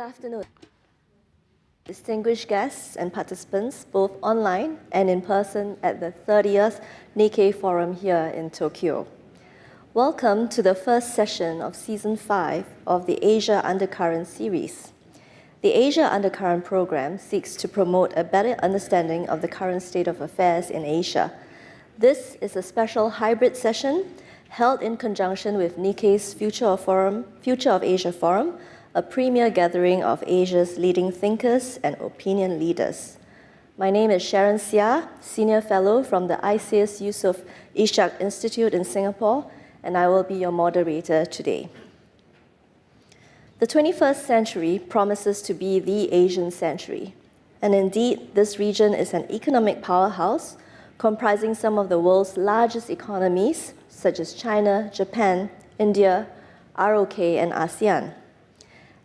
afternoon, distinguished guests and participants, both online and in person at the 30th Nikkei Forum here in Tokyo. Welcome to the first session of Season 5 of the Asia Undercurrent series. The Asia Undercurrent program seeks to promote a better understanding of the current state of affairs in Asia. This is a special hybrid session held in conjunction with Nikkei's Future of Asia Forum, a premier gathering of Asia's leading thinkers and opinion leaders. My name is Sharon Seah, Senior Fellow from the ICIS Yusof Ishak Institute in Singapore, and I will be your moderator today. The 21st century promises to be the Asian century, and indeed, this region is an economic powerhouse comprising some of the world's largest economies, such as China, Japan, India, ROK, and ASEAN.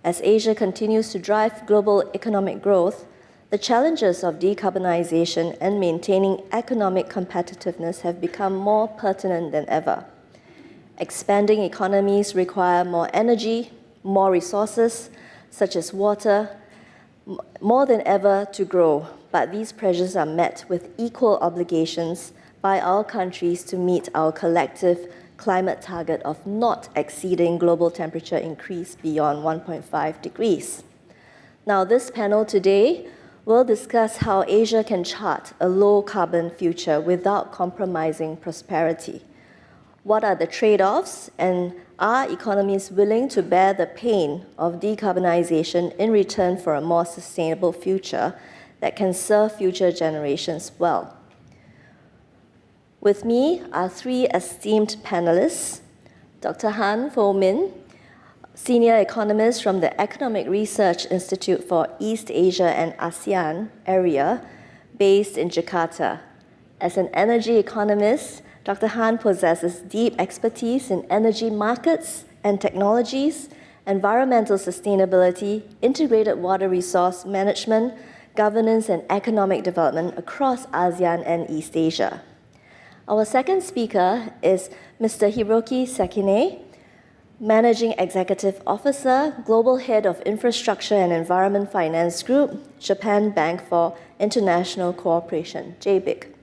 As Asia continues to drive global economic growth, the challenges of decarbonization and maintaining economic competitiveness have become more pertinent than ever. Expanding economies require more energy, more resources, such as water, more than ever to grow, but these pressures are met with equal obligations by our countries to meet our collective climate target of not exceeding global temperature increase beyond 1.5 degrees. Now, this panel today will discuss how Asia can chart a low-carbon future without compromising prosperity. What are the trade-offs, and are economies willing to bear the pain of decarbonization in return for a more sustainable future that can serve future generations well? With me are three esteemed panelists: Dr. Han Phoumin, Senior Economist from the Economic Research Institute for East Asia and ASEAN area, based in Jakarta. As an energy economist, Dr. Han possesses deep expertise in energy markets and technologies, environmental sustainability, integrated water resource management, governance, and economic development across ASEAN and East Asia. Our second speaker is Mr. Hiroki Sekine, Managing Executive Officer, Global Head of Infrastructure and Environment Finance Group, Japan Bank for International Cooperation, JBIC.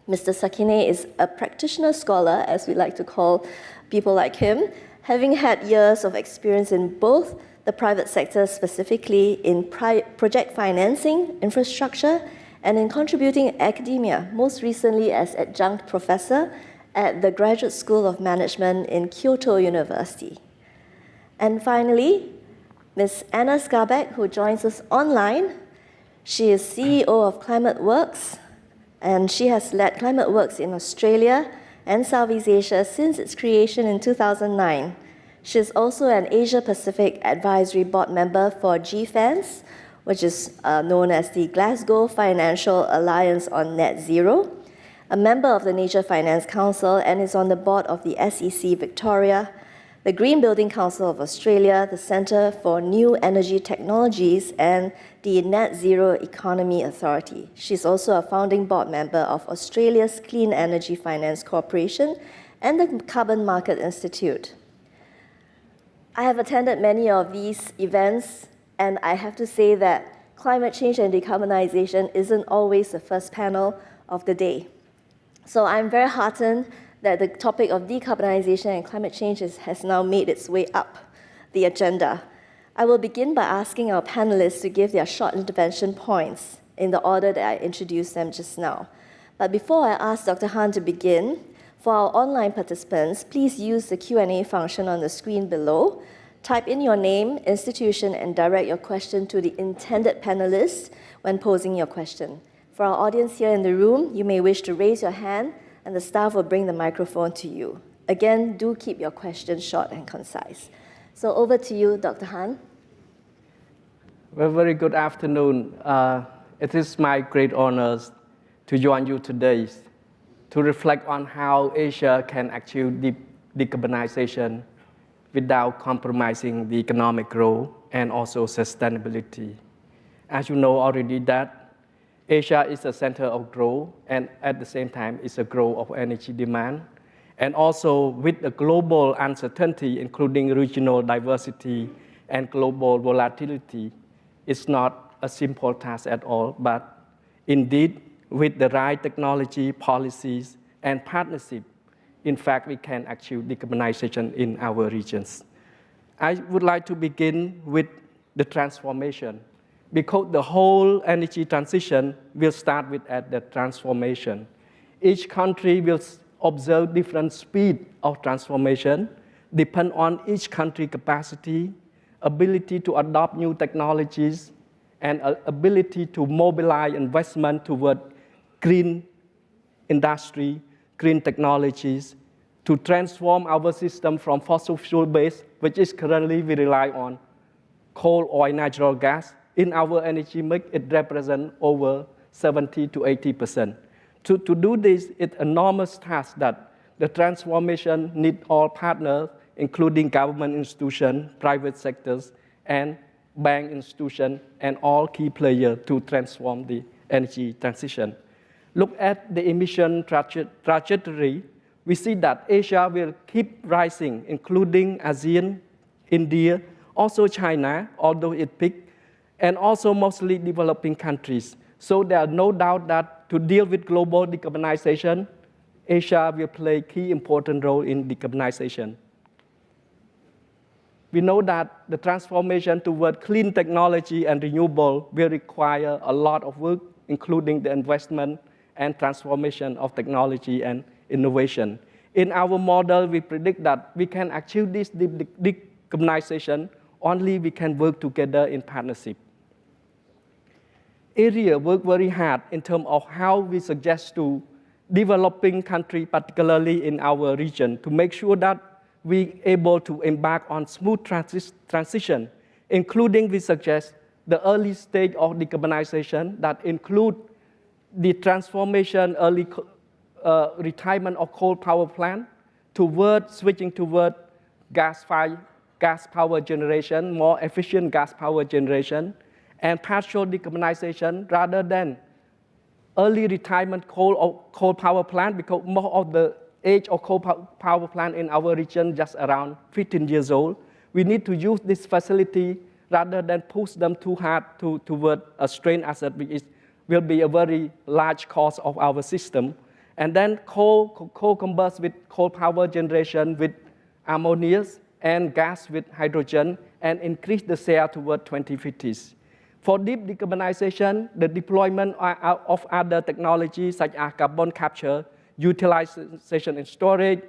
Mr. Sekine is a practitioner scholar, as we like to call people like him, having had years of experience in both the private sector, specifically in project financing, infrastructure, and in contributing in academia, most recently as adjunct professor at the Graduate School of Management in Kyoto University. And finally, Ms. Anna Skarbek, who joins us online. She is CEO of ClimateWorks, and she has led ClimateWorks in Australia and Southeast Asia since its creation in 2009. She is also an Asia-Pacific Advisory Board member for GFANZ, which is known as the Glasgow Financial Alliance on Net Zero, a member of the Nature Finance Council, and is on the board of the SEC Victoria, the Green Building Council of Australia, the Centre for New Energy Technologies, and the Net Zero Economy Authority. She's also a founding board member of Australia's Clean Energy Finance Corporation and the Carbon Market Institute. I have attended many of these events, and I have to say that climate change and decarbonization isn't always the first panel of the day. So I'm very heartened that the topic of decarbonization and climate change has now made its way up the agenda. I will begin by asking our panelists to give their short intervention points in the order that I introduced them just now. But before I ask Dr. Han to begin, for our online participants, please use the Q&A function on the screen below. Type in your name, institution, and direct your question to the intended panelists when posing your question. For our audience here in the room, you may wish to raise your hand, and the staff will bring the microphone to you. Again, do keep your questions short and concise. So over to you, Dr. Han. Well, very good afternoon. It is my great honor to join you today to reflect on how Asia can achieve decarbonization without compromising the economic growth and also sustainability. As you know already that Asia is a center of growth, and at the same time it's a growth of energy demand. And also with the global uncertainty, including regional diversity and global volatility is not a simple task at all, but indeed, with the right technology, policies, and partnership, in fact, we can achieve decarbonization in our regions. I would like to begin with the transformation, because the whole energy transition will start with the transformation. Each country will observe different speed of transformation, depend on each country capacity, ability to adopt new technologies, and ability to mobilize investment toward green industry, green technologies, to transform our system from fossil fuel based, which is currently we rely on coal, oil, natural gas. In our energy mix, it represents over 70 to 80%. To do this, it's an enormous task that the transformation needs all partners, including government institutions, private sectors, and bank institutions, and all key players to transform the energy transition. Look at the emission trajectory. We see that Asia will keep rising, including ASEAN, India, also China, although it peaked, and also mostly developing countries. So there are no doubt that to deal with global decarbonization, Asia will play a key important role in decarbonization. We know that the transformation toward clean technology and renewable will require a lot of work, including the investment and transformation of technology and innovation. In our model, we predict that we can achieve this decarbonization only we can work together in partnership. Area work very hard in terms of how we suggest to developing countries, particularly in our region, to make sure that we able to embark on smooth transition, including we suggest the early stage of decarbonization that include the transformation, early retirement of coal power plant toward switching toward gas power generation, more efficient gas power generation, and partial decarbonization rather than early retirement coal power plant, because most of the age of coal power plant in our region just around 15 years old. We need to use this facility rather than push them too hard toward a strain asset, which will be a very large cost of our system. And then coal combust with coal power generation with ammonia and gas with hydrogen, and increase the share toward 2050s. For deep decarbonization, the deployment of other technologies such as carbon capture, utilization and storage,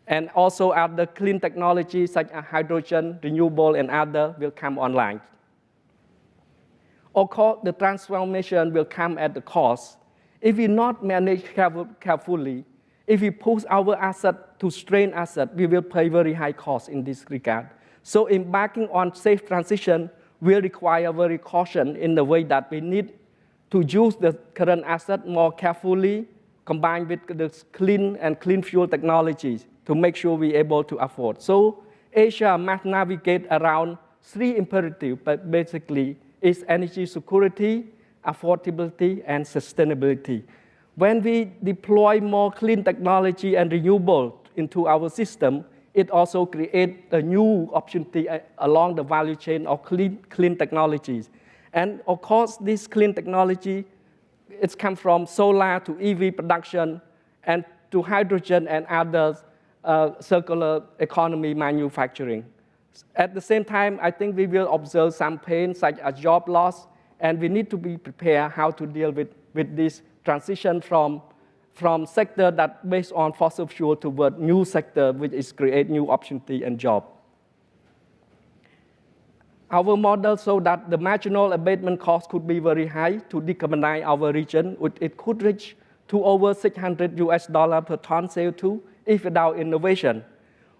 and also other clean technologies such as hydrogen, renewable, and other will come online. Of course, the transformation will come at the cost. If we not manage carefully, if we push our asset to strain asset, we will pay very high cost in this regard. So embarking on safe transition will require very caution in the way that we need to use the current asset more carefully, combined with the clean fuel technologies to make sure we're able to afford. So Asia must navigate around three imperatives, but basically it's energy security, affordability, and sustainability. When we deploy more clean technology and renewable into our system, it also creates a new opportunity along the value chain of clean technologies. And of course, this clean technology, it's come from solar to EV production and to hydrogen and other circular economy manufacturing. At the same time, I think we will observe some pain such as job loss, and we need to be prepared how to deal with this transition from sector that based on fossil fuel toward new sector, which is create new opportunity and job. Our model show that the marginal abatement cost could be very high to decarbonize our region. It could reach to over $600 per ton CO2 if without innovation.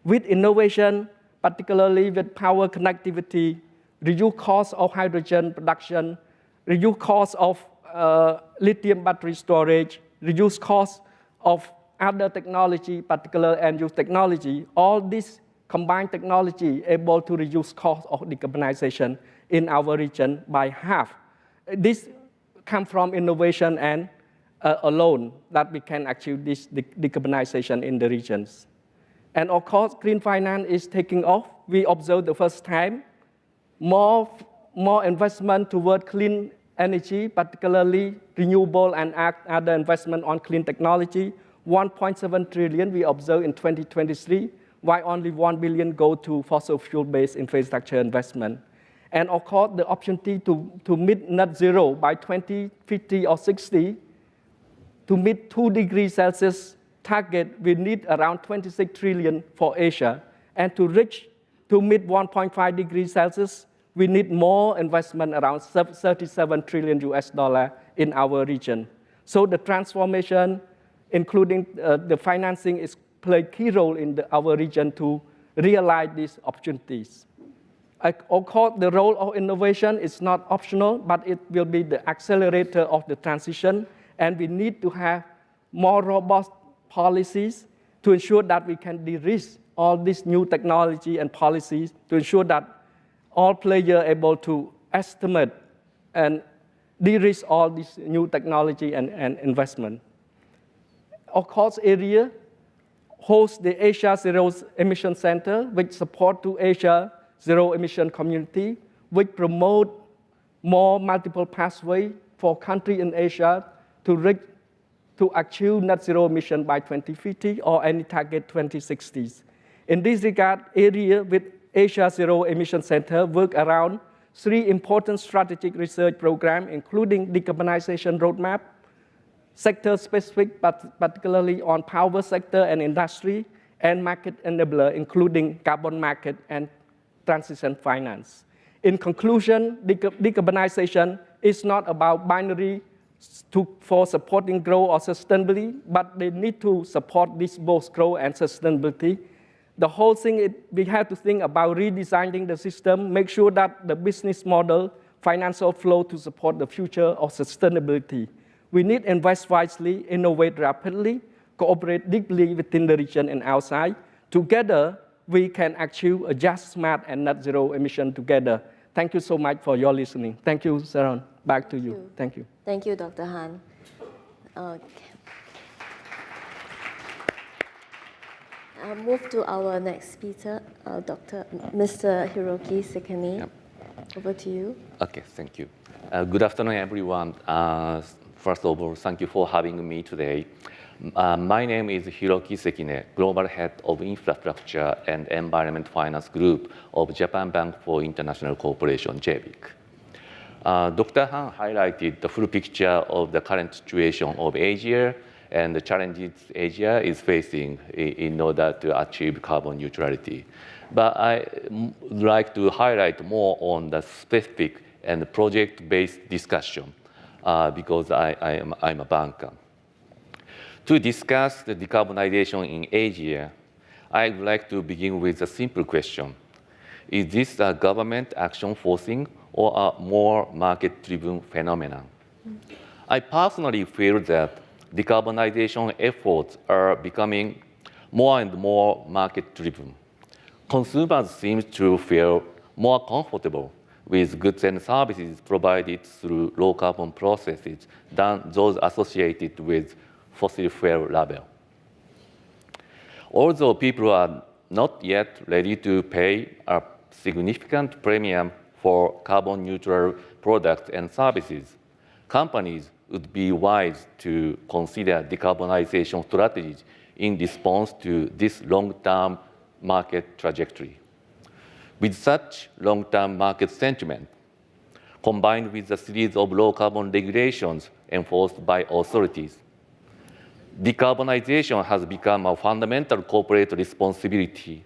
With innovation, particularly with power connectivity, reduce cost of hydrogen production, reduce cost of lithium battery storage, reduce cost of other technology, particular end-use technology, all this combined technology able to reduce cost of decarbonization in our region by half. This comes from innovation and alone that we can achieve this decarbonization in the regions. And of course, green finance is taking off. We observed the first time more investment toward clean energy, particularly renewable and other investment on clean technology. 1.7 trillion we observe in 2023, while only 1 billion go to fossil fuel-based infrastructure investment. And of course, the opportunity to meet net zero by 2050 or 60, to meet 2 degrees Celsius target, we need around 26 trillion for Asia. And to meet 1.5 degrees Celsius, we need more investment, around 37 trillion US dollar in our region. So the transformation, including the financing, is play key role in our region to realize these opportunities. Of course, the role of innovation is not optional, but it will be the accelerator of the transition, and we need to have more robust policies to ensure that we can de-risk all this new technology and policies, to ensure that all players are able to estimate and de-risk all this new technology and investment. Of course, area hosts the Asia Zero Emission Center, which support to Asia Zero Emission Community, which promote more multiple pathways for countries in Asia to achieve net zero emission by 2050 or any target 2060s. In this regard, area with Asia Zero Emission Center work around 3 important strategic research programs, including decarbonization roadmap, sector-specific, but particularly on power sector and industry, and market enabler, including carbon market and transition finance. In conclusion, decarbonization is not about binary for supporting growth or sustainability, but they need to support this both growth and sustainability. The whole thing, we have to think about redesigning the system, make sure that the business model, financial flow to support the future of sustainability. We need to invest wisely, innovate rapidly, cooperate deeply within the region and outside. Together, we can achieve a just, smart, and net zero emission together. Thank you so much for your listening. Thank you, Sharon. Back to you. Thank you. Thank you, Dr. Han. I'll move to our next speaker, Mr. Hiroki Sekine. Yep. Over to you. Okay, thank you. Good afternoon, everyone. First of all, thank you for having me today. My name is Hiroki Sekine, Global Head of Infrastructure and Environment Finance Group of Japan Bank for International Cooperation, JBIC. Dr. Han highlighted the full picture of the current situation of Asia and the challenges Asia is facing in order to achieve carbon neutrality. But I would like to highlight more on the specific and project-based discussion because I'm a banker. To discuss the decarbonization in Asia, I would like to begin with a simple question. Is this a government action forcing or a more market-driven phenomenon? I personally feel that decarbonization efforts are becoming more and more market-driven. Consumers seem to feel more comfortable with goods and services provided through low-carbon processes than those associated with fossil fuel label. Although people are not yet ready to pay a significant premium for carbon-neutral products and services, companies would be wise to consider decarbonization strategies in response to this long-term market trajectory. With such long-term market sentiment, combined with a series of low-carbon regulations enforced by authorities, decarbonization has become a fundamental corporate responsibility.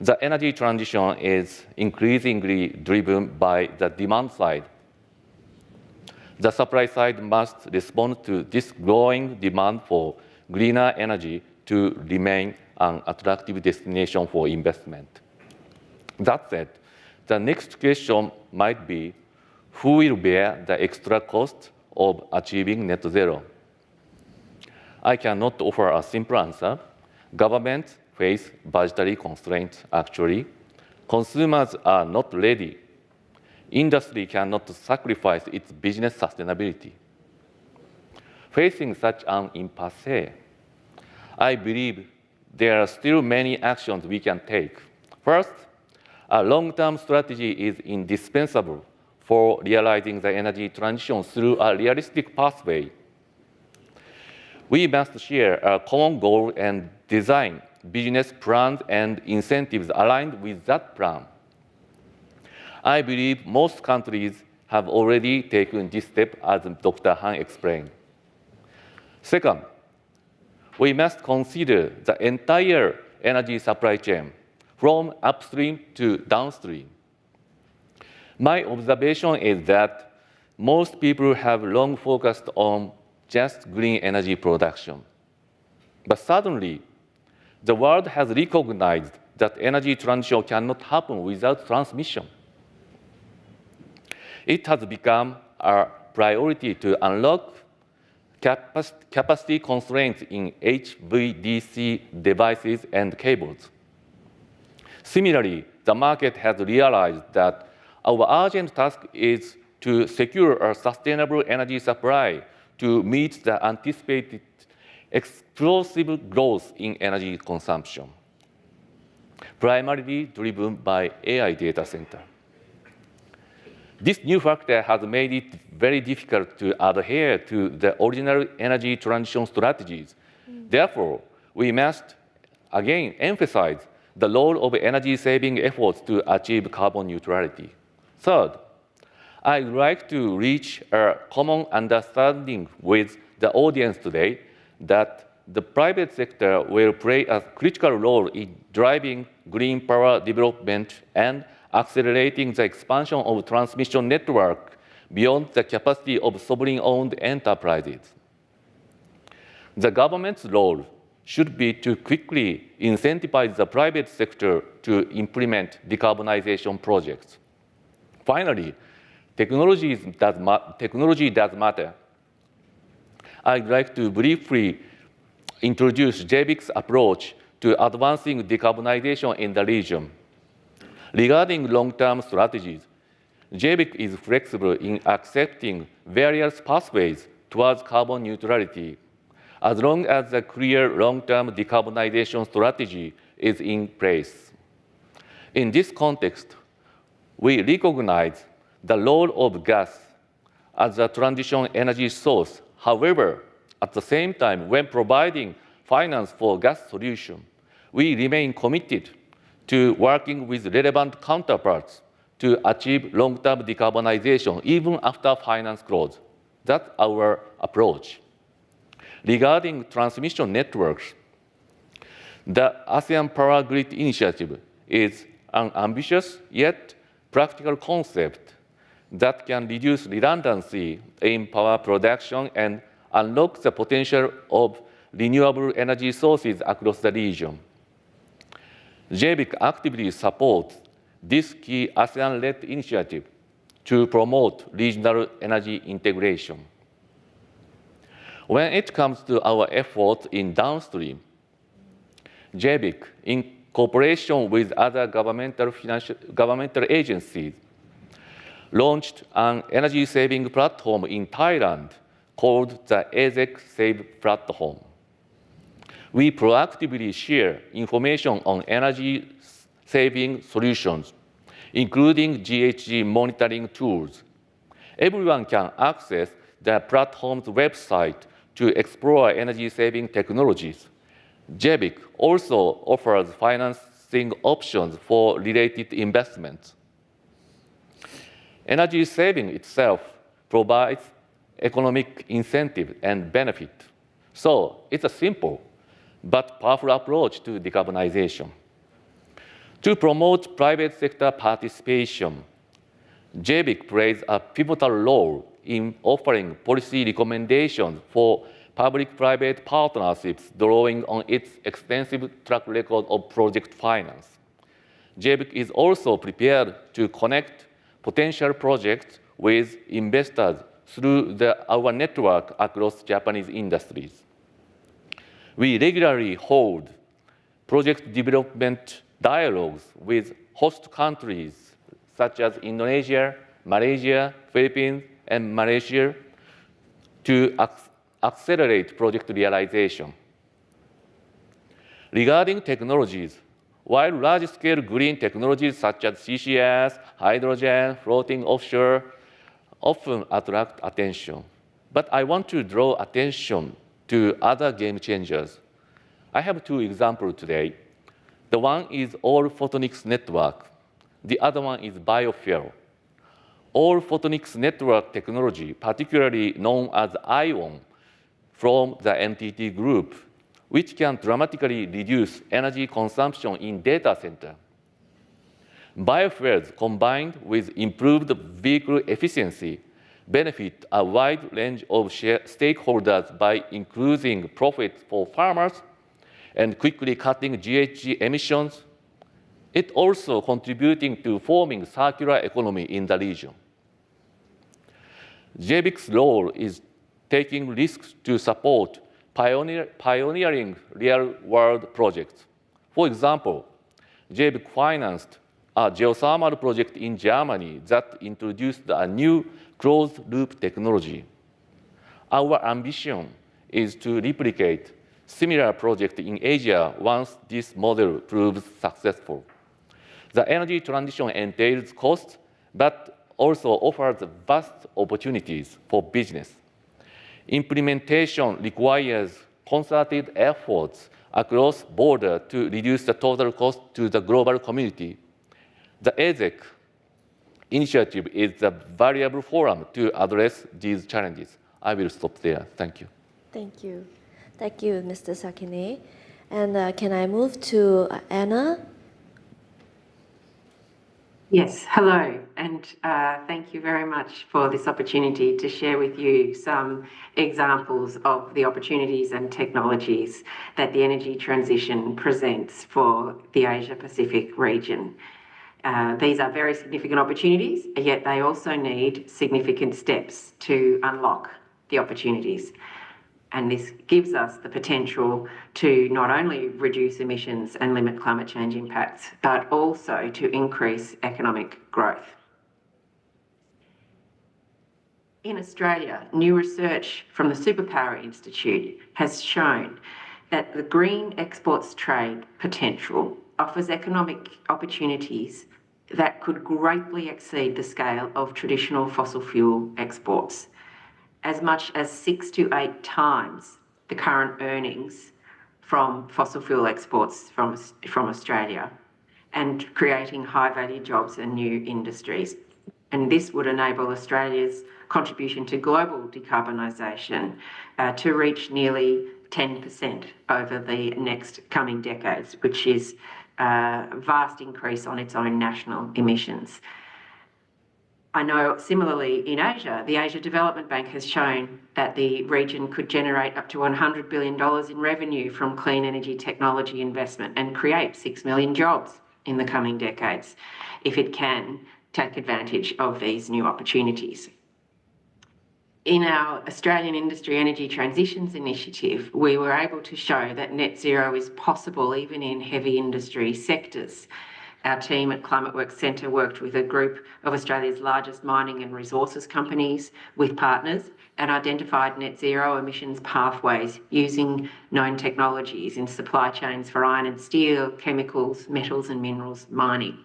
The energy transition is increasingly driven by the demand side. The supply side must respond to this growing demand for greener energy to remain an attractive destination for investment. That said, the next question might be, who will bear the extra cost of achieving net zero? I cannot offer a simple answer. Governments face budgetary constraints, actually. Consumers are not ready. Industry cannot sacrifice its business sustainability. Facing such an impasse, I believe there are still many actions we can take. First, A long-term strategy is indispensable for realizing the energy transition through a realistic pathway. We must share a common goal and design business plans and incentives aligned with that plan. I believe most countries have already taken this step, as Dr. Han explained. Second, we must consider the entire energy supply chain, from upstream to downstream. My observation is that most people have long focused on just green energy production. But suddenly, the world has recognized that energy transition cannot happen without transmission. It has become a priority to unlock capacity constraints in HVDC devices and cables. Similarly, the market has realized that our urgent task is to secure a sustainable energy supply to meet the anticipated explosive growth in energy consumption, primarily driven by AI data center. This new factor has made it very difficult to adhere to the original energy transition strategies. Therefore, we must again emphasize the role of energy-saving efforts to achieve carbon neutrality. Third, I would like to reach a common understanding with the audience today that the private sector will play a critical role in driving green power development and accelerating the expansion of transmission network beyond the capacity of sovereign-owned enterprises. The government's role should be to quickly incentivize the private sector to implement decarbonization projects. Finally, technology does matter. I'd like to briefly introduce JBIC's approach to advancing decarbonization in the region. Regarding long-term strategies, JBIC is flexible in accepting various pathways towards carbon neutrality, as long as a clear long-term decarbonization strategy is in place. In this context, we recognize the role of gas as a transition energy source. However, at the same time, when providing finance for gas solution, we remain committed to working with relevant counterparts to achieve long-term decarbonization even after finance grows. That's our approach. Regarding transmission networks, the ASEAN Power Grid Initiative is an ambitious yet practical concept that can reduce redundancy in power production and unlock the potential of renewable energy sources across the region. JBIC actively supports this key ASEAN-led initiative to promote regional energy integration. When it comes to our efforts in downstream, JBIC, in cooperation with other governmental agencies, launched an energy-saving platform in Thailand called the AZEC Save Platform. We proactively share information on energy-saving solutions, including GHG monitoring tools. Everyone can access the platform's website to explore energy-saving technologies. JBIC also offers financing options for related investments. Energy saving itself provides economic incentive and benefit. So it's a simple but powerful approach to decarbonization. To promote private sector participation, JBIC plays a pivotal role in offering policy recommendations for public-private partnerships, drawing on its extensive track record of project finance. JBIC is also prepared to connect potential projects with investors through our network across Japanese industries. We regularly hold project development dialogues with host countries such as Indonesia, Malaysia, Philippines, and Malaysia to accelerate project realization. Regarding technologies, While large-scale green technologies such as CCS, hydrogen, floating offshore often attract attention, but I want to draw attention to other game changers. I have two examples today. The one is all photonics network. The other one is biofuel. All photonics network technology, particularly known as ION, from the NTT group, which can dramatically reduce energy consumption in data center. Biofuels combined with improved vehicle efficiency benefit a wide range of stakeholders by increasing profits for farmers and quickly cutting GHG emissions. It also contributing to forming circular economy in the region. JBIC's role is taking risks to support pioneering real-world projects. For example, JBIC financed a geothermal project in Germany that introduced a new closed-loop technology. Our ambition is to replicate similar projects in Asia once this model proves successful. The energy transition entails costs, but also offers vast opportunities for business. Implementation requires concerted efforts across borders to reduce the total cost to the global community. The ASEC initiative is a valuable forum to address these challenges. I will stop there. Thank you. Thank you. Thank you, Mr. Sekine. And can I move to Anna? Yes, hello, and thank you very much for this opportunity to share with you some examples of the opportunities and technologies that the energy transition presents for the Asia-Pacific region. These are very significant opportunities, yet they also need significant steps to unlock the opportunities. And this gives us the potential to not only reduce emissions and limit climate change impacts, but also to increase economic growth. In Australia, new research from the Superpower Institute has shown that the green exports trade potential offers economic opportunities that could greatly exceed the scale of traditional fossil fuel exports, as much as 6 to 8 times the current earnings from fossil fuel exports from Australia, and creating high-value jobs and new industries. And this would enable Australia's contribution to global decarbonisation to reach nearly 10% over the next coming decades, which is a vast increase on its own national emissions. I know similarly in Asia, the Asia Development Bank has shown that the region could generate up to $100 billion in revenue from clean energy technology investment and create 6 million jobs in the coming decades if it can take advantage of these new opportunities. In our Australian Industry Energy Transitions Initiative, we were able to show that net zero is possible even in heavy industry sectors. Our team at ClimateWorks Centre worked with a group of Australia's largest mining and resources companies with partners and identified net zero emissions pathways using known technologies in supply chains for iron and steel, chemicals, metals and minerals mining.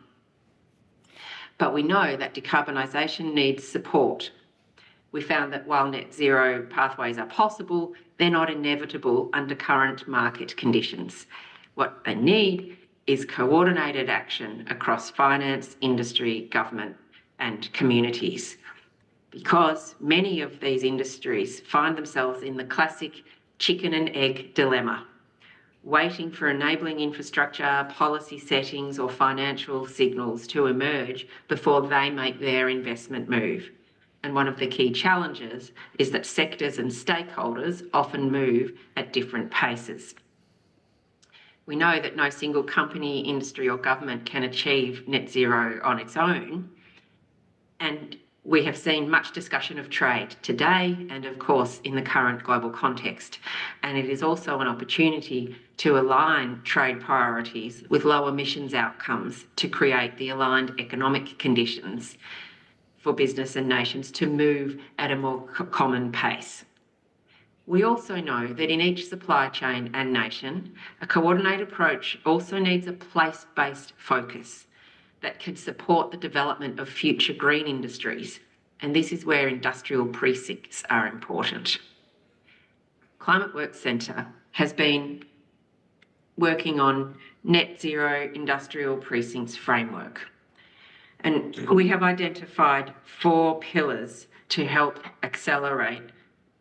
But we know that decarbonisation needs support. We found that while net zero pathways are possible, they're not inevitable under current market conditions. What they need is coordinated action across finance, industry, government and communities, because many of these industries find themselves in the classic chicken and egg dilemma, waiting for enabling infrastructure, policy settings or financial signals to emerge before they make their investment move. And one of the key challenges is that sectors and stakeholders often move at different paces. We know that no single company, industry or government can achieve net zero on its own. And we have seen much discussion of trade today and of course in the current global context. And it is also an opportunity to align trade priorities with low emissions outcomes to create the aligned economic conditions for business and nations to move at a more common pace. We also know that in each supply chain and nation, a coordinated approach also needs a place-based focus that can support the development of future green industries, and this is where industrial precincts are important. Climate Work Centre has been working on net zero industrial precincts framework, and we have identified 4 pillars to help accelerate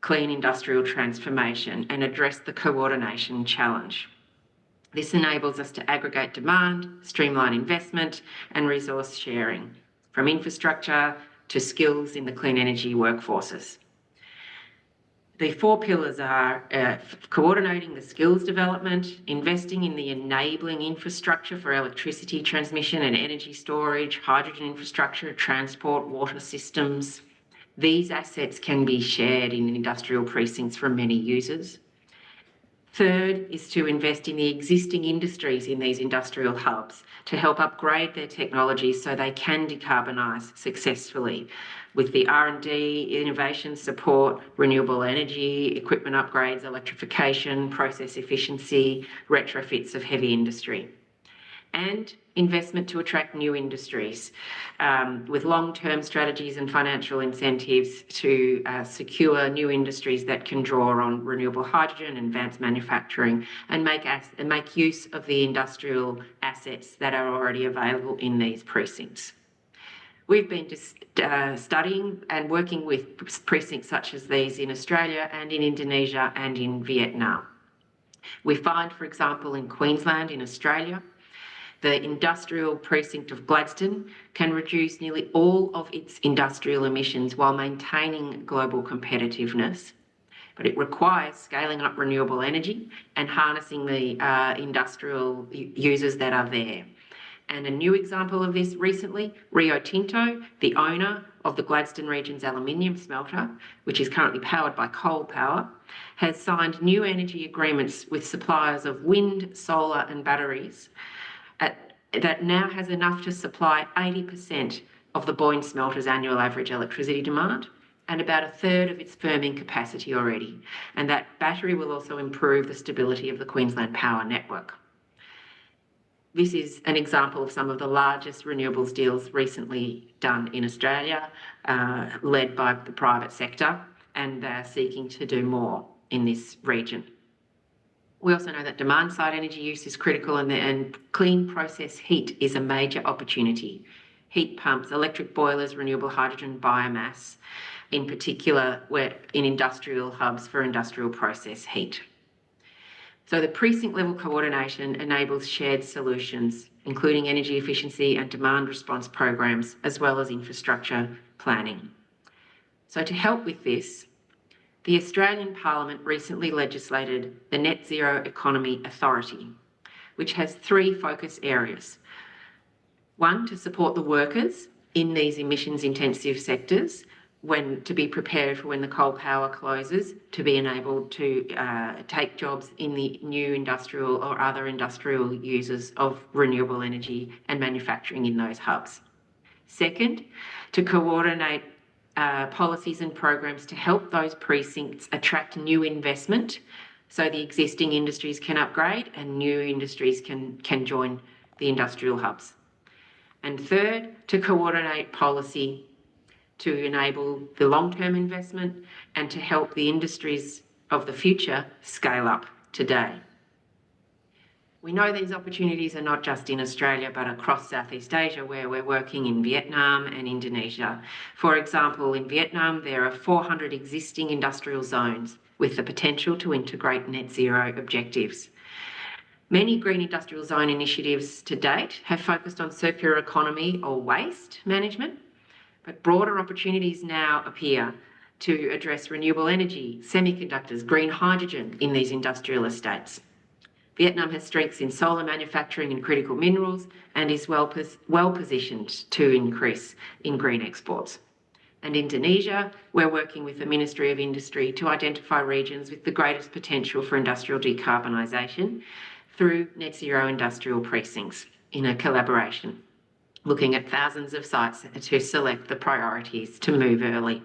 clean industrial transformation and address the coordination challenge. This enables us to aggregate demand, streamline investment and resource sharing, from infrastructure to skills in the clean energy workforces. The 4 pillars are coordinating the skills development, investing in the enabling infrastructure for electricity transmission and energy storage, hydrogen infrastructure, transport, water systems. These assets can be shared in industrial precincts from many users. Third is to invest in the existing industries in these industrial hubs to help upgrade their technologies so they can decarbonise successfully with the R&D, innovation support, renewable energy, equipment upgrades, electrification, process efficiency, retrofits of heavy industry. And investment to attract new industries with long-term strategies and financial incentives to secure new industries that can draw on renewable hydrogen, advanced manufacturing, and make use of the industrial assets that are already available in these precincts. We've been studying and working with precincts such as these in Australia and in Indonesia and in Vietnam. We find, for example, in Queensland in Australia, the industrial precinct of Gladstone can reduce nearly all of its industrial emissions while maintaining global competitiveness. But it requires scaling up renewable energy and harnessing the industrial users that are there. And a new example of this recently, Rio Tinto, the owner of the Gladstone region's aluminium smelter, which is currently powered by coal power, has signed new energy agreements with suppliers of wind, solar and batteries that now has enough to supply 80% of the Boyne smelter's annual average electricity demand and about 1/3 of its firming capacity already. And that battery will also improve the stability of the Queensland power network. This is an example of some of the largest renewables deals recently done in Australia, led by the private sector, and they're seeking to do more in this region. We also know that demand-side energy use is critical and clean process heat is a major opportunity. Heat pumps, electric boilers, renewable hydrogen, biomass, in particular in industrial hubs for industrial process heat. So the precinct-level coordination enables shared solutions, including energy efficiency and demand response programs, as well as infrastructure planning. So to help with this, the Australian Parliament recently legislated the Net Zero Economy Authority, which has 3 focus areas. 1, to support the workers in these emissions-intensive sectors to be prepared for when the coal power closes, to be enabled to take jobs in the new industrial or other industrial users of renewable energy and manufacturing in those hubs. 2nd, to coordinate policies and programs to help those precincts attract new investment so the existing industries can upgrade and new industries can join the industrial hubs. And 3rd, to coordinate policy to enable the long-term investment and to help the industries of the future scale up today. We know these opportunities are not just in Australia, but across Southeast Asia, where we're working in Vietnam and Indonesia. For example, in Vietnam, there are 400 existing industrial zones with the potential to integrate net zero objectives. Many green industrial zone initiatives to date have focused on circular economy or waste management, but broader opportunities now appear to address renewable energy, semiconductors, green hydrogen in these industrial estates. Vietnam has strengths in solar manufacturing and critical minerals and is well positioned to increase in green exports. And Indonesia, we're working with the Ministry of Industry to identify regions with the greatest potential for industrial decarbonisation through net zero industrial precincts in a collaboration, looking at thousands of sites to select the priorities to move early.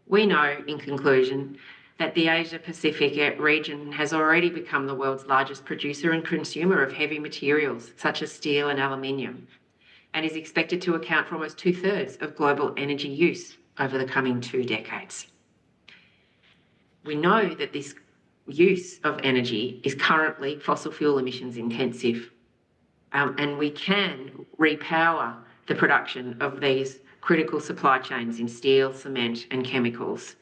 We know, in conclusion, that the Asia Pacific region has already become the world's largest producer and consumer of heavy materials such as steel and aluminium, and is expected to account for almost 2/3 of global energy use over the coming 2 decades. We know that this use of energy is currently fossil fuel emissions intensive, and we can repower the production of these critical supply chains in steel, cement and chemicals,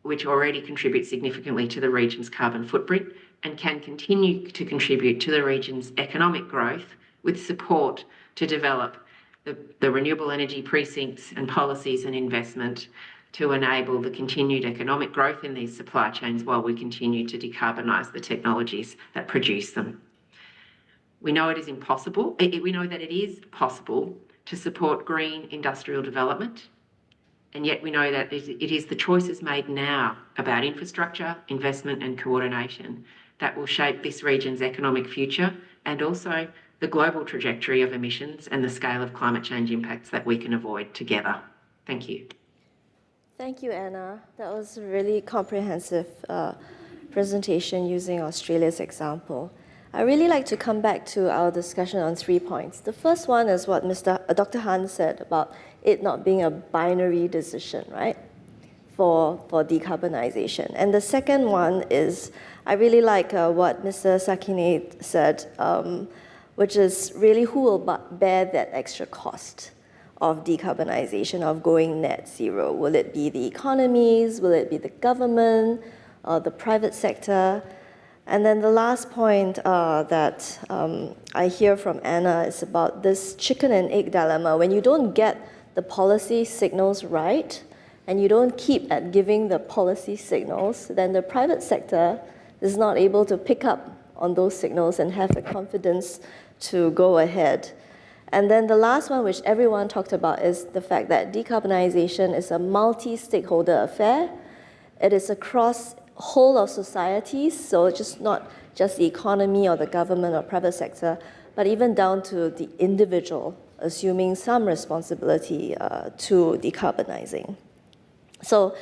which already contribute significantly to the region's carbon footprint and can continue to contribute to the region's economic growth with support to develop the renewable energy precincts and policies and investment to enable the continued economic growth in these supply chains while we continue to decarbonise the technologies that produce them. We know it is impossible. We know that it is possible to support green industrial development, and yet we know that it is the choices made now about infrastructure, investment and coordination that will shape this region's economic future and also the global trajectory of emissions and the scale of climate change impacts that we can avoid together. Thank you. Thank you, Anna. That was a really comprehensive presentation using Australia's example. I really like to come back to our discussion on 3 points. The first one is what Dr. Han said about it not being a binary decision, right, for decarbonization. And the second one is, I really like what Mr. Sekine said, which is really who will bear that extra cost of decarbonization, of going net zero. Will it be the economies? Will it be the government, the private sector? And then the last point that I hear from Anna is about this chicken and egg dilemma. When you don't get the policy signals right, and you don't keep at giving the policy signals, then the private sector is not able to pick up on those signals and have the confidence to go ahead. And then the last one, which everyone talked about, is the fact that decarbonization is a multi-stakeholder affair. It is across whole of societies, so it's just not just the economy or the government or private sector, but even down to the individual, assuming some responsibility to decarbonizing. So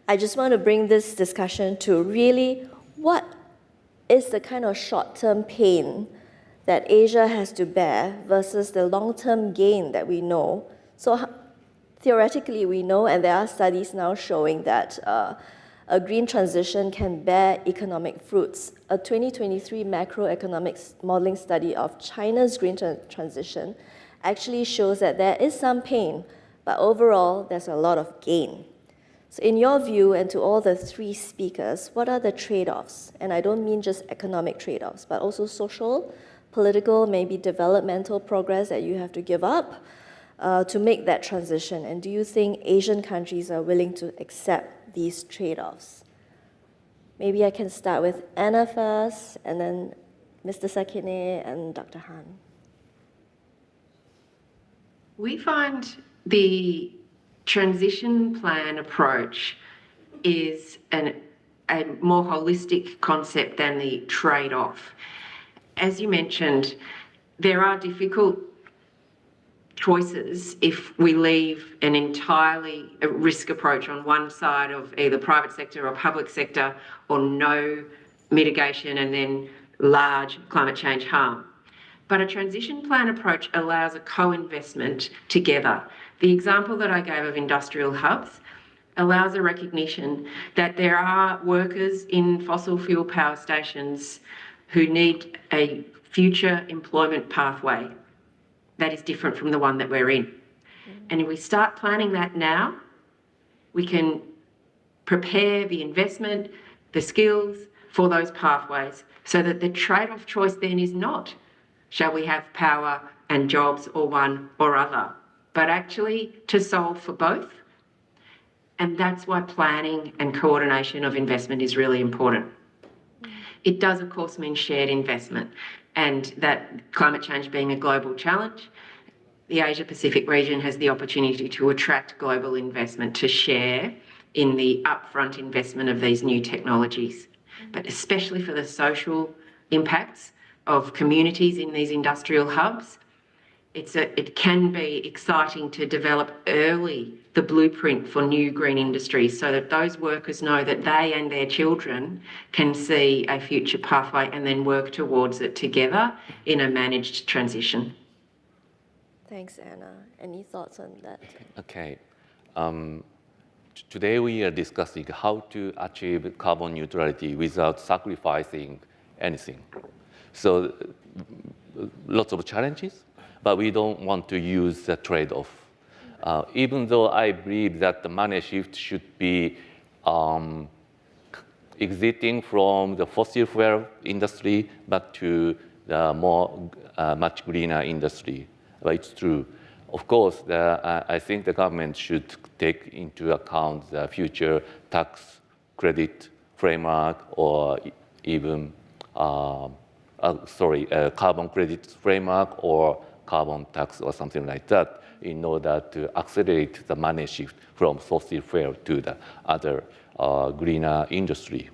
I just want to bring this discussion to really what is the kind of short-term pain that Asia has to bear versus the long-term gain that we know. So theoretically, we know, and there are studies now showing that a green transition can bear economic fruits. A 2023 macroeconomics modeling study of China's green transition actually shows that there is some pain, but overall, there's a lot of gain. So in your view, and to all the 3 speakers, what are the trade-offs? And I don't mean just economic trade-offs, but also social, political, maybe developmental progress that you have to give up to make that transition. And do you think Asian countries are willing to accept these trade-offs? Maybe I can start with Anna first, and then Mr. Sekine and Dr. Han. We find the transition plan approach is a more holistic concept than the trade-off. As you mentioned, there are difficult choices if we leave an entirely risk approach on one side of either private sector or public sector, or no mitigation and then large climate change harm. But a transition plan approach allows a co-investment together. The example that I gave of industrial hubs allows a recognition that there are workers in fossil fuel power stations who need a future employment pathway that is different from the one that we're in. And if we start planning that now, we can prepare the investment, the skills for those pathways, so that the trade-off choice then is not, shall we have power and jobs or one or other, but actually to solve for both. And that's why planning and coordination of investment is really important. It does, of course, mean shared investment, and that climate change being a global challenge, the Asia Pacific region has the opportunity to attract global investment to share in the upfront investment of these new technologies. But especially for the social impacts of communities in these industrial hubs, it can be exciting to develop early the blueprint for new green industries so that those workers know that they and their children can see a future pathway and then work towards it together in a managed transition. Thanks, Anna. Any thoughts on that? Okay. Today we are discussing how to achieve carbon neutrality without sacrificing anything. So lots of challenges, but we don't want to use the trade-off. Even though I believe that the money shift should be exiting from the fossil fuel industry, but to the more much greener industry. But it's true. Of course, I think the government should take into account the future tax credit framework or even, carbon credit framework or carbon tax or something like that in order to accelerate the money shift from fossil fuel to the other greener industry.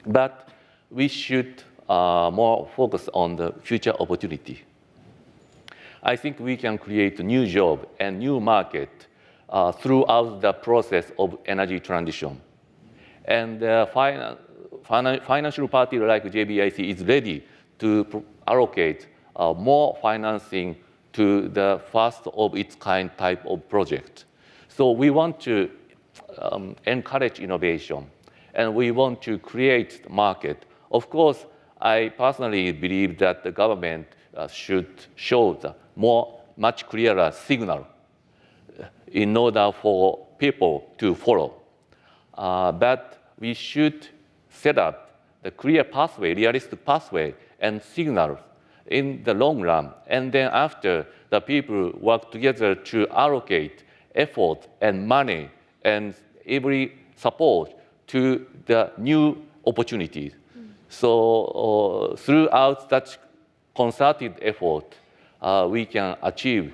But we should more focus on the future opportunity. I think we can create a new job and new market throughout the process of energy transition. And the financial party like JBIC is ready to allocate more financing to the first of its kind type of project. So we want to encourage innovation and we want to create the market. Of course, I personally believe that the government should show the much clearer signal in order for people to follow. But we should set up the clear pathway, realistic pathway and signal in the long run. And then after, the people work together to allocate effort and money and every support to the new opportunities. So throughout that concerted effort, we can achieve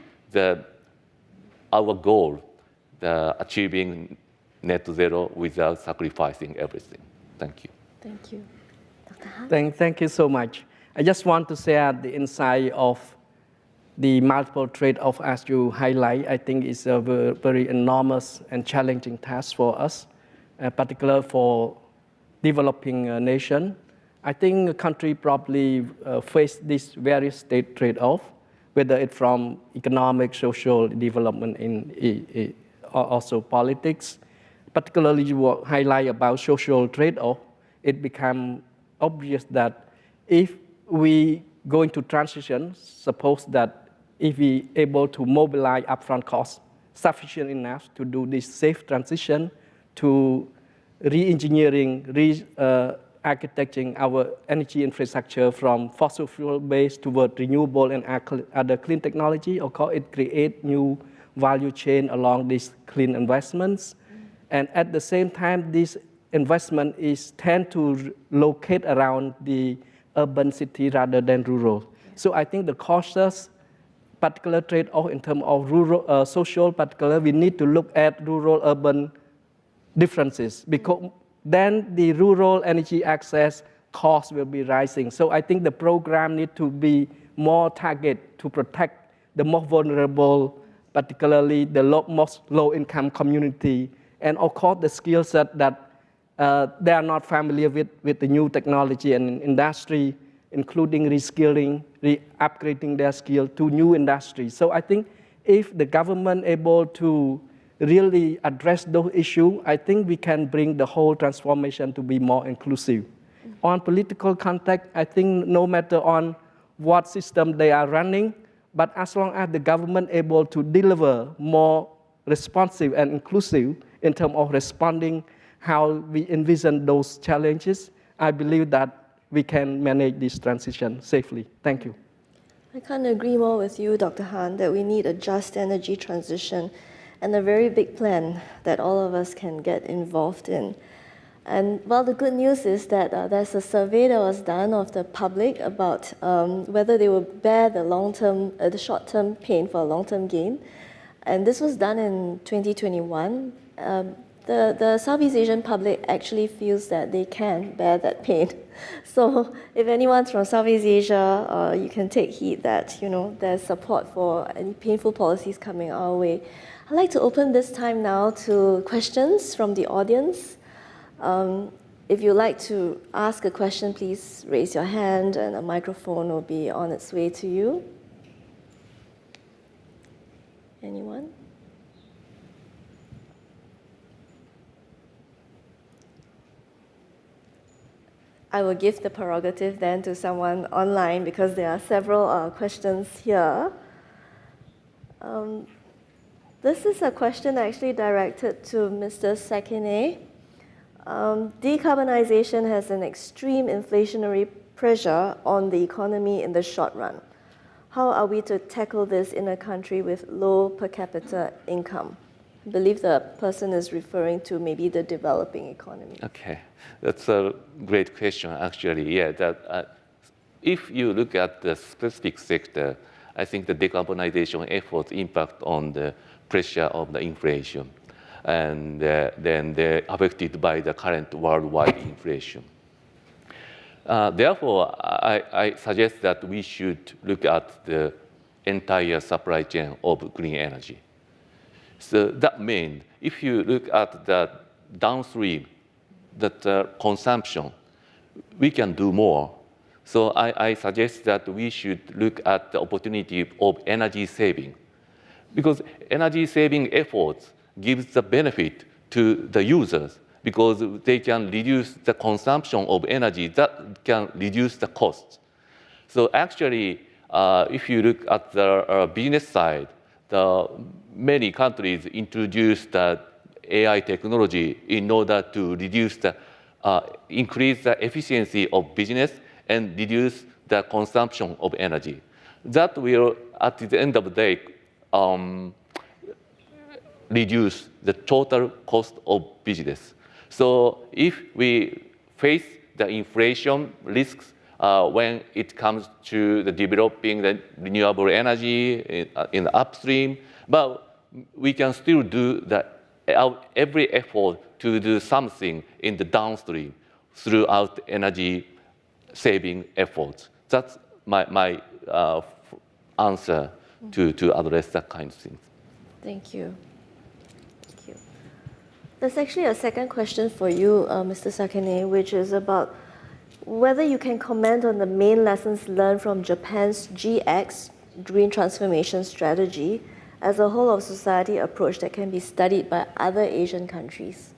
our goal, achieving net zero without sacrificing everything. Thank you. Thank you. Dr. Han? Thank you so much. I just want to share the insight of the multiple trade-offs as you highlight. I think it's a very enormous and challenging task for us, particularly for developing a nation. I think a country probably face this various state trade-off, whether it's from economic, social development, or also politics. Particularly, you highlight about social trade-off. It becomes obvious that if we go into transition, suppose that if we able to mobilize upfront costs sufficient enough to do this safe transition to re-engineering, architecting our energy infrastructure from fossil fuel based toward renewable and other clean technology, of course, it creates new value chain along these clean investments. And at the same time, this investment tend to locate around the urban city rather than rural. So I think the cautious particular trade-off in terms of rural, social particular, we need to look at rural-urban differences because then the rural energy access cost will be rising. So I think the program needs to be more targeted to protect the most vulnerable, particularly the most low-income community, and of course the skill set that they are not familiar with the new technology and industry, including reskilling, upgrading their skill to new industries. So I think if the government able to really address those issues, I think we can bring the whole transformation to be more inclusive. On political context, I think no matter on what system they are running, but as long as the government able to deliver more responsive and inclusive in terms of responding how we envision those challenges, I believe that we can manage this transition safely. Thank you. I can't agree more with you, Dr. Han, that we need a just energy transition and a very big plan that all of us can get involved in. And well, the good news is that there's a survey that was done of the public about whether they will bear the short-term pain for a long-term gain. And this was done in 2021. the Southeast Asian public actually feels that they can bear that pain. So if anyone's from Southeast Asia, you can take heed that, there's support for any painful policies coming our way. I'd like to open this time now to questions from the audience. If you'd like to ask a question, please raise your hand and a microphone will be on its way to you. Anyone? I will give the prerogative then to someone online because there are several questions here. This is a question actually directed to Mr. Sekine. Decarbonization has an extreme inflationary pressure on the economy in the short run. How are we to tackle this in a country with low per capita income? I believe the person is referring to maybe the developing economy. Okay, that's a great question, actually. Yeah, if you look at the specific sector, I think the decarbonization efforts impact on the pressure of the inflation, and then they're affected by the current worldwide inflation. Therefore, I suggest that we should look at the entire supply chain of green energy. So that means if you look at the downstream, that consumption, we can do more. So I suggest that we should look at the opportunity of energy saving, because energy saving efforts gives the benefit to the users because they can reduce the consumption of energy that can reduce the costs. So actually, if you look at the business side, many countries introduced AI technology in order to increase the efficiency of business and reduce the consumption of energy. That will, at the end of the day, reduce the total cost of business. So if we face the inflation risks when it comes to the developing the renewable energy in the upstream, but we can still do every effort to do something in the downstream throughout energy saving efforts. That's my answer to address that kind of thing. Thank you. Thank you. There's actually a second question for you, Mr. Sekine, which is about whether you can comment on the main lessons learned from Japan's GX, Green Transformation Strategy, as a whole of society approach that can be studied by other Asian countries.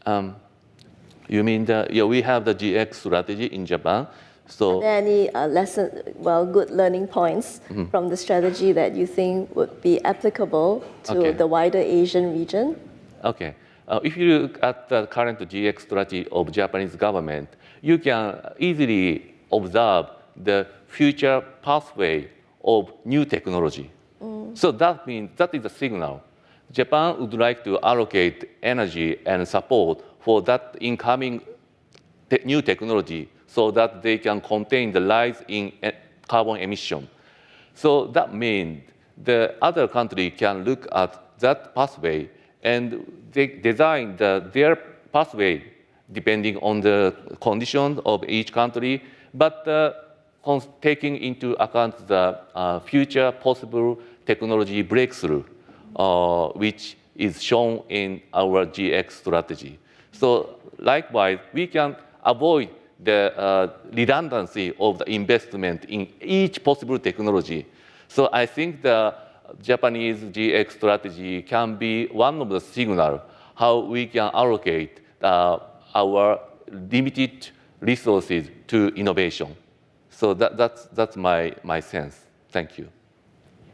You mean we have the GX strategy in Japan. So are there any good learning points from the strategy that you think would be applicable to the wider Asian region? Okay. If you look at the current GX strategy of Japanese government, you can easily observe the future pathway of new technology. So that means that is a signal. Japan would like to allocate energy and support for that incoming new technology so that they can contain the rise in carbon emission. So that means the other country can look at that pathway and they design their pathway depending on the conditions of each country, but taking into account the future possible technology breakthrough, which is shown in our GX strategy. So likewise, we can avoid the redundancy of the investment in each possible technology. So I think the Japanese GX strategy can be one of the signals how we can allocate our limited resources to innovation. So that's my sense. Thank you.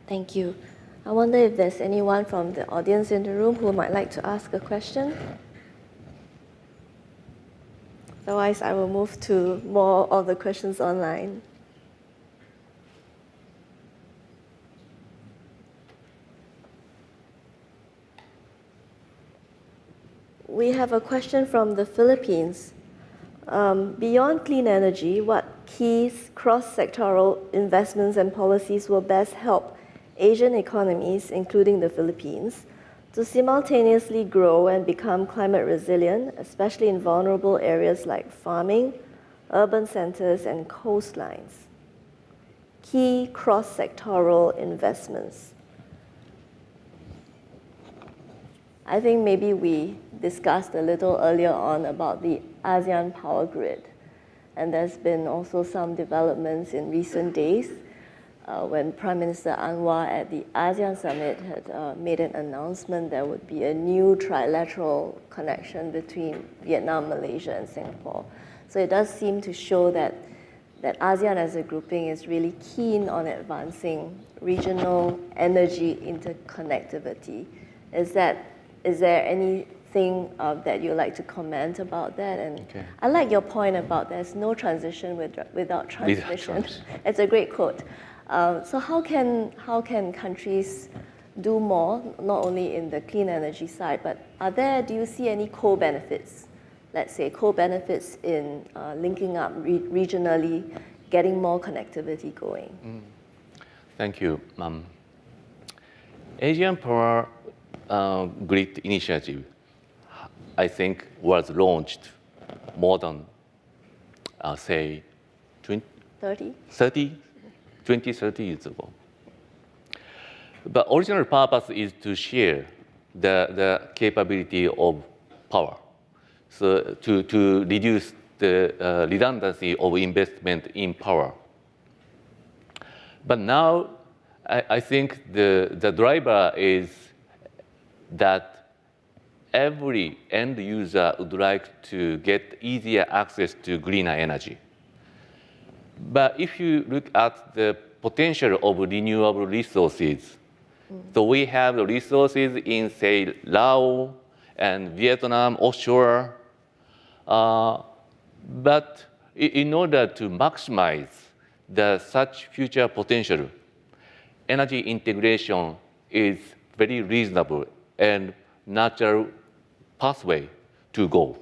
Thank you. I wonder if there's anyone from the audience in the room who might like to ask a question. Otherwise, I will move to more of the questions online. We have a question from the Philippines. Beyond clean energy, what key cross-sectoral investments and policies will best help Asian economies, including the Philippines, to simultaneously grow and become climate resilient, especially in vulnerable areas like farming, urban centers, and coastlines. Key cross-sectoral investments. I think maybe we discussed a little earlier on about the ASEAN power grid. And there's been also some developments in recent days when Prime Minister Anwar at the ASEAN summit had made an announcement there would be a new trilateral connection between Vietnam, Malaysia, and Singapore. So it does seem to show that ASEAN as a grouping is really keen on advancing regional energy interconnectivity. Is there anything that you'd like to comment about that? And okay. I like your point about there's no transition without transmission. It's a great quote. So how can countries do more, not only in the clean energy side, but do you see any co-benefits? Let's say co-benefits in linking up regionally, getting more connectivity going. Thank you. Asian Power Grid Initiative, I think, was launched more than, say, 20, 30 years ago. The original purpose is to share the capability of power. So to reduce the redundancy of investment in power. But now, I think the driver is that every end user would like to get easier access to greener energy. But if you look at the potential of renewable resources, so we have the resources in, say, Laos and Vietnam offshore. But in order to maximize such future potential, energy integration is very reasonable and natural pathway to go.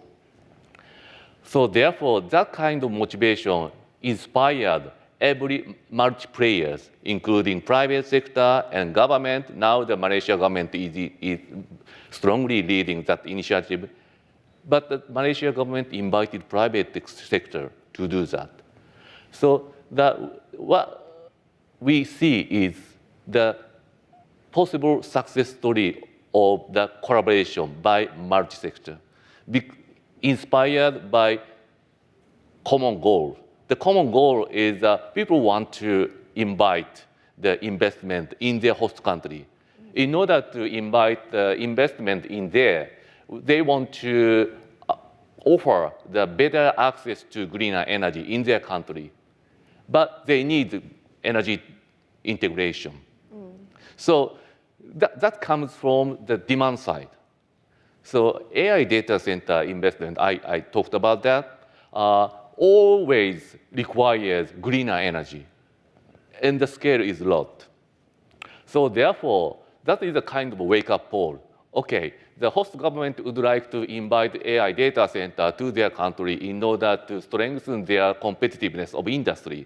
So therefore, that kind of motivation inspired every multi-players, including private sector and government. Now the Malaysia government is strongly leading that initiative. But the Malaysia government invited private sector to do that. So what we see is the possible success story of the collaboration by multi-sector, inspired by common goal. The common goal is people want to invite the investment in their host country. In order to invite the investment in there, they want to offer the better access to greener energy in their country. But they need energy integration. So that comes from the demand side. So AI data center investment, I talked about that, always requires greener energy. And the scale is a lot. So therefore, that is a kind of a wake-up call. Okay, the host government would like to invite AI data center to their country in order to strengthen their competitiveness of industry.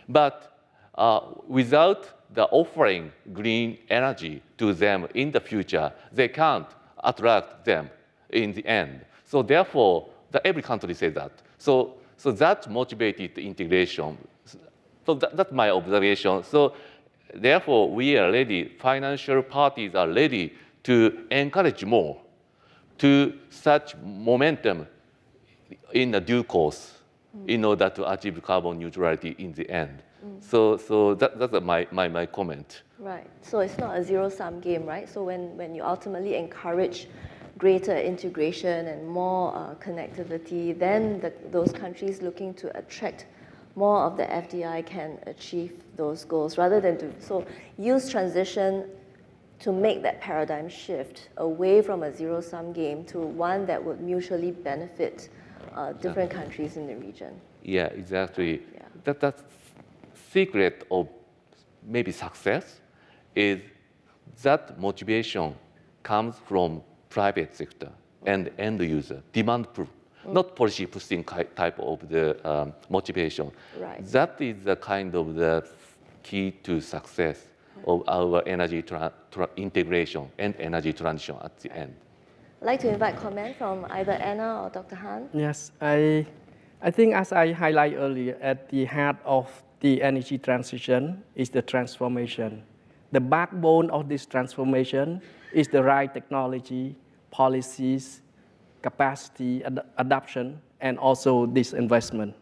But without the offering green energy to them in the future, they can't attract them in the end. So therefore, every country says that. So that motivated the integration. So that's my observation. So therefore, we are ready, financial parties are ready to encourage more to such momentum in the due course in order to achieve carbon neutrality in the end. So that's my comment. Right. So it's not a zero-sum game, right? So when you ultimately encourage greater integration and more connectivity, then those countries looking to attract more of the FDI can achieve those goals, rather than to use transition to make that paradigm shift away from a zero-sum game to one that would mutually benefit different countries in the region. Yeah, exactly. Yeah. That's secret of maybe success is that motivation comes from private sector and end user, demand pull, not policy pushing type of the motivation. Right. That is the kind of the key to success. of our energy integration and energy transition at the end. I'd like to invite comment from either Anna or Dr. Han. Yes, I think as I highlighted earlier, at the heart of the energy transition is the transformation. The backbone of this transformation is the right technology, policies, capacity, adoption, and also this investment.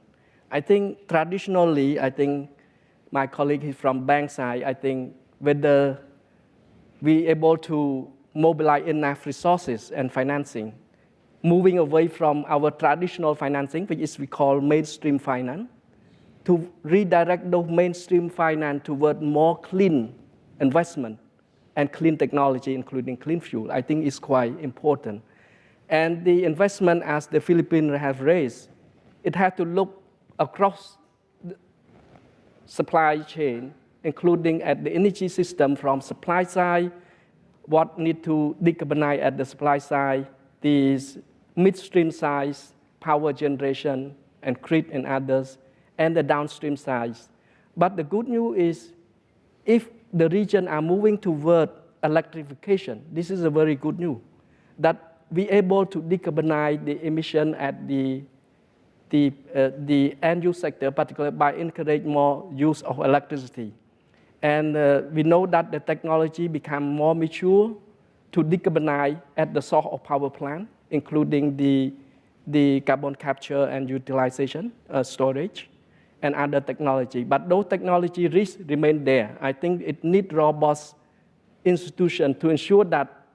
I think traditionally, my colleague from bank side, I think whether we able to mobilize enough resources and financing, moving away from our traditional financing, which is we call mainstream finance, to redirect those mainstream finance toward more clean investment and clean technology, including clean fuel, I think is quite important. And the investment, as the Philippines have raised, it has to look across the supply chain, including at the energy system from supply side, what need to decarbonize at the supply side, these midstream size, power generation, and grid and others, and the downstream sides. But the good news is, if the region are moving toward electrification, this is a very good news, that we able to decarbonize the emission at the end-use sector, particularly by encouraging more use of electricity. And we know that the technology become more mature to decarbonize at the source of power plant, including the carbon capture and utilization, storage, and other technology. But those technology risks remain there. I think it needs robust institution to ensure that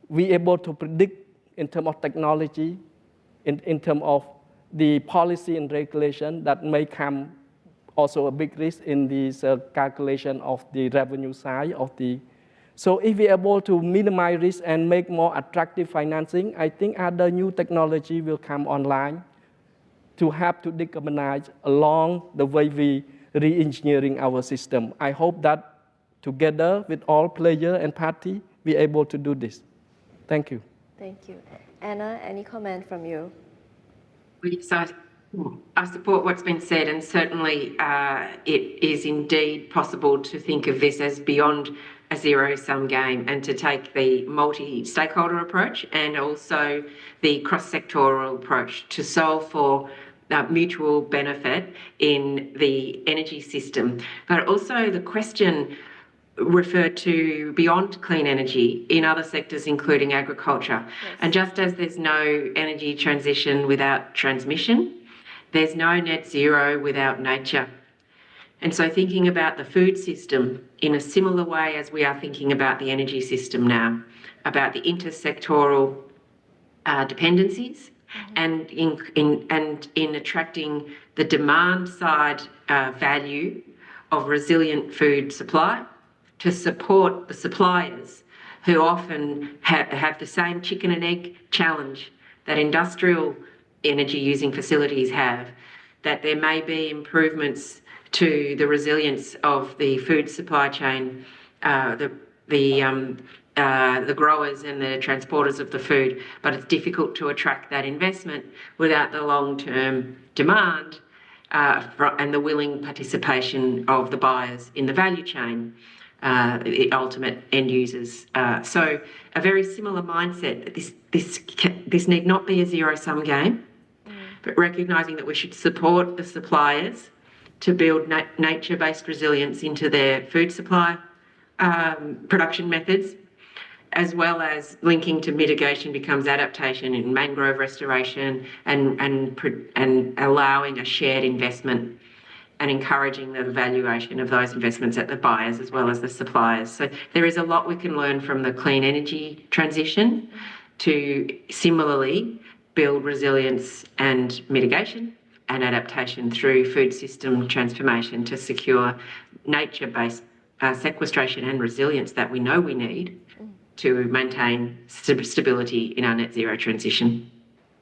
we able to predict in terms of technology, in terms of the policy and regulation that may come also a big risk in this calculation of the revenue side of the. So if we're able to minimize risk and make more attractive financing, I think other new technology will come online to help to decarbonize along the way we re-engineering our system. I hope that together with all players and parties, we're able to do this. Thank you. Thank you. Anna, any comment from you? So I support what's been said, and certainly it is indeed possible to think of this as beyond a zero-sum game and to take the multi-stakeholder approach and also the cross-sectoral approach to solve for mutual benefit in the energy system. But also the question referred to beyond clean energy in other sectors, including agriculture. Yes. And just as there's no energy transition without transmission, there's no net zero without nature. And so thinking about the food system in a similar way as we are thinking about the energy system now, about the intersectoral dependencies, and in attracting the demand side value of resilient food supply to support the suppliers who often have the same chicken and egg challenge that industrial energy using facilities have, that there may be improvements to the resilience of the food supply chain, the growers and the transporters of the food, but it's difficult to attract that investment without the long-term demand and the willing participation of the buyers in the value chain, the ultimate end users. So a very similar mindset. This need not be a zero-sum game, but recognising that we should support the suppliers to build nature-based resilience into their food supply production methods, as well as linking to mitigation becomes adaptation in mangrove restoration and allowing a shared investment and encouraging the valuation of those investments at the buyers as well as the suppliers. So there is a lot we can learn from the clean energy transition to similarly build resilience and mitigation and adaptation through food system transformation to secure nature-based sequestration and resilience that we know we need to maintain stability in our net zero transition.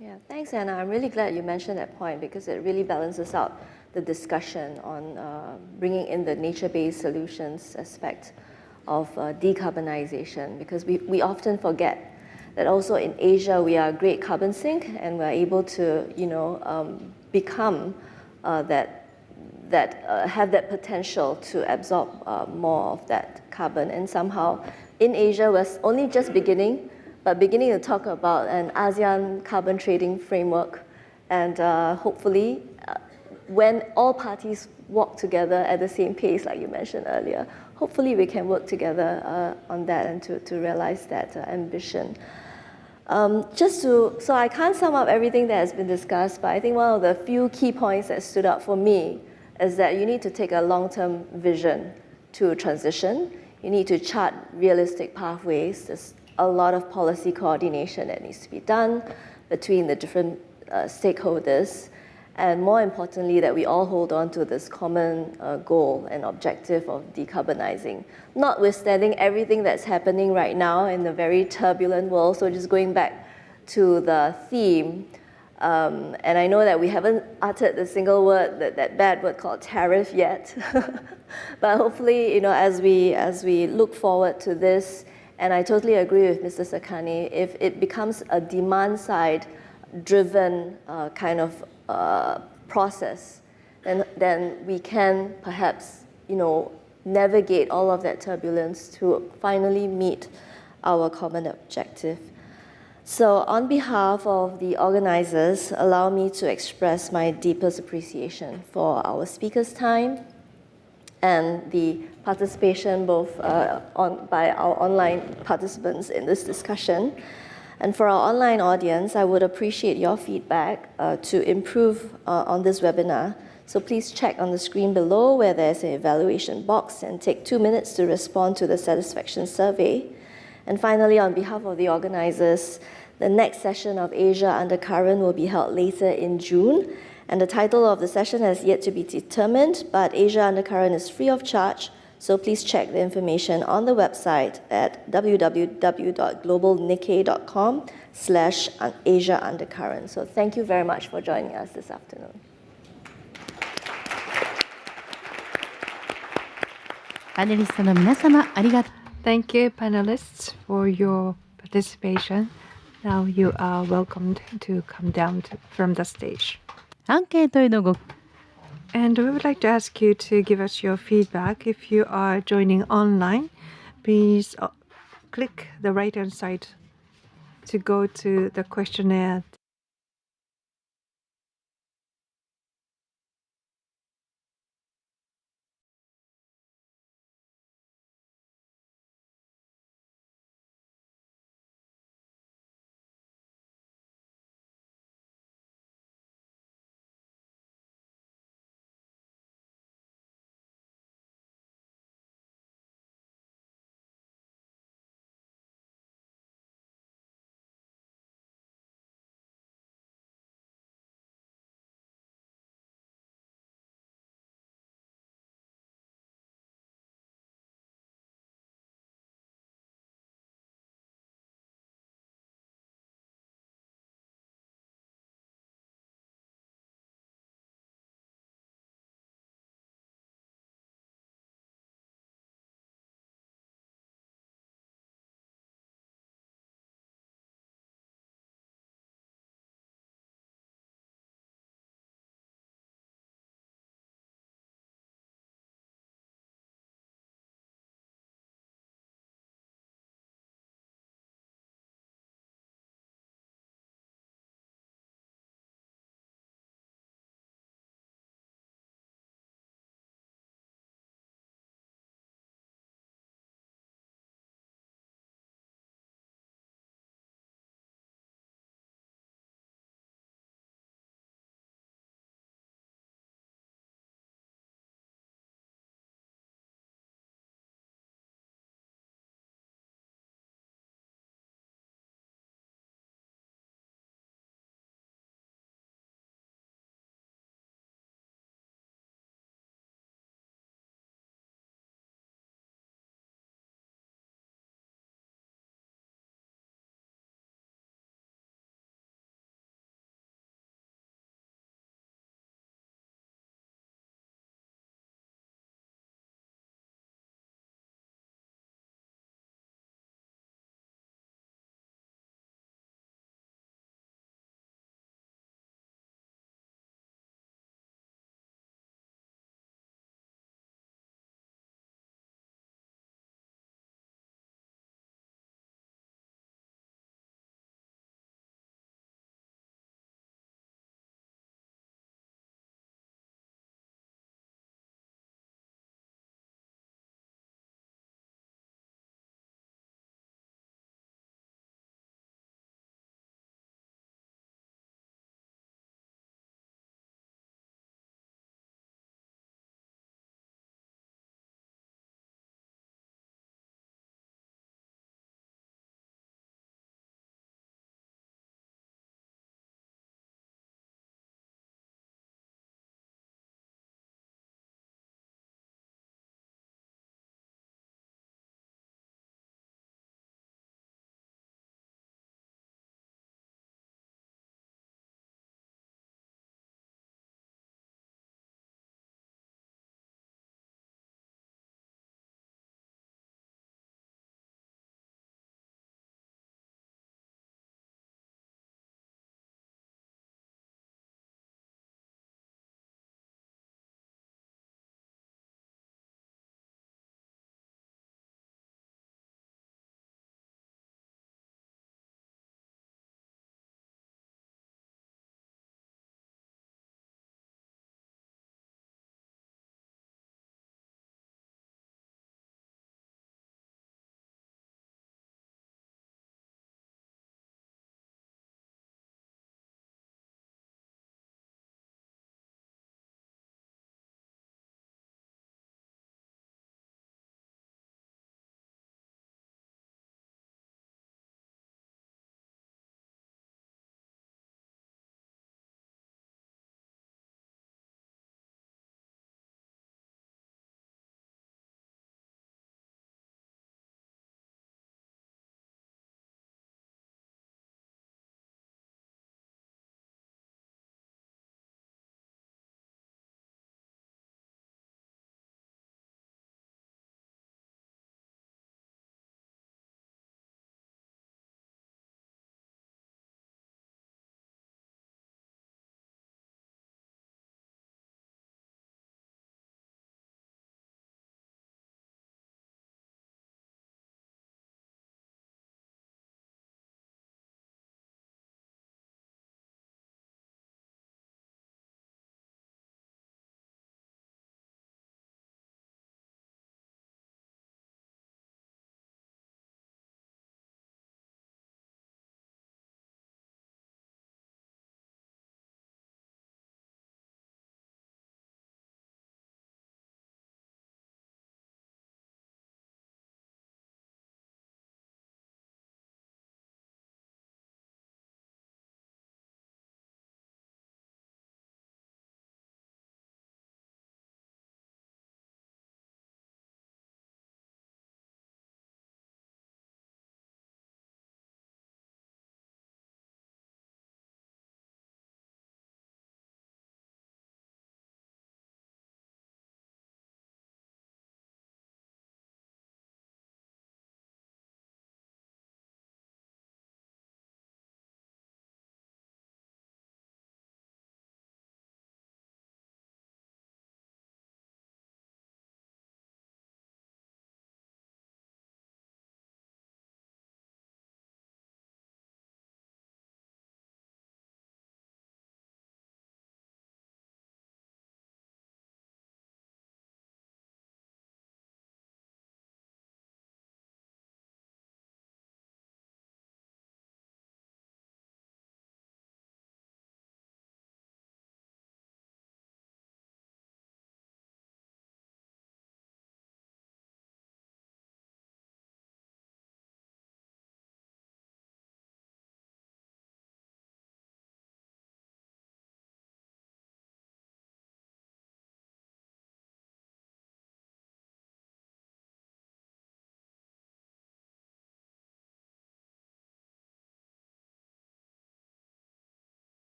Yeah, thanks, Anna. I'm really glad you mentioned that point because it really balances out the discussion on bringing in the nature-based solutions aspect of decarbonization, because we often forget that also in Asia we are a great carbon sink and we're able to become have that potential to absorb more of that carbon. And somehow in Asia, we're only just beginning to talk about an ASEAN carbon trading framework. And hopefully, when all parties walk together at the same pace, like you mentioned earlier, hopefully we can work together on that and to realize that ambition. So I can't sum up everything that has been discussed, but I think one of the few key points that stood out for me is that you need to take a long-term vision to transition. You need to chart realistic pathways. There's a lot of policy coordination that needs to be done between the different stakeholders, and more importantly, that we all hold on to this common goal and objective of decarbonizing, notwithstanding everything that's happening right now in a very turbulent world. So just going back to the theme, and I know that we haven't uttered the single word, that bad word called tariff yet, but hopefully, as we look forward to this, and I totally agree with Mr. Sekine, if it becomes a demand-side driven kind of process, then we can perhaps, navigate all of that turbulence to finally meet our common objective. So on behalf of the organizers, allow me to express my deepest appreciation for our speakers' time and the participation both by our online participants in this discussion. And for our online audience, I would appreciate your feedback to improve on this webinar. So please check on the screen below where there's an evaluation box and take 2 minutes to respond to the satisfaction survey. And finally, on behalf of the organizers, the next session of Asia Undercurrent will be held later in June. And the title of the session has yet to be determined, but Asia Undercurrent is free of charge. So please check the information on the website at www.globalnikkei.com/Asia Undercurrent. So thank you very much for joining us this afternoon. パネリストの皆様ありがとう。 Thank you, panelists, for your participation. Now you are welcomed to come down from the stage. アンケートへのご And we would like to ask you to give us your feedback. If you are joining online, please click the right-hand side to go to the questionnaire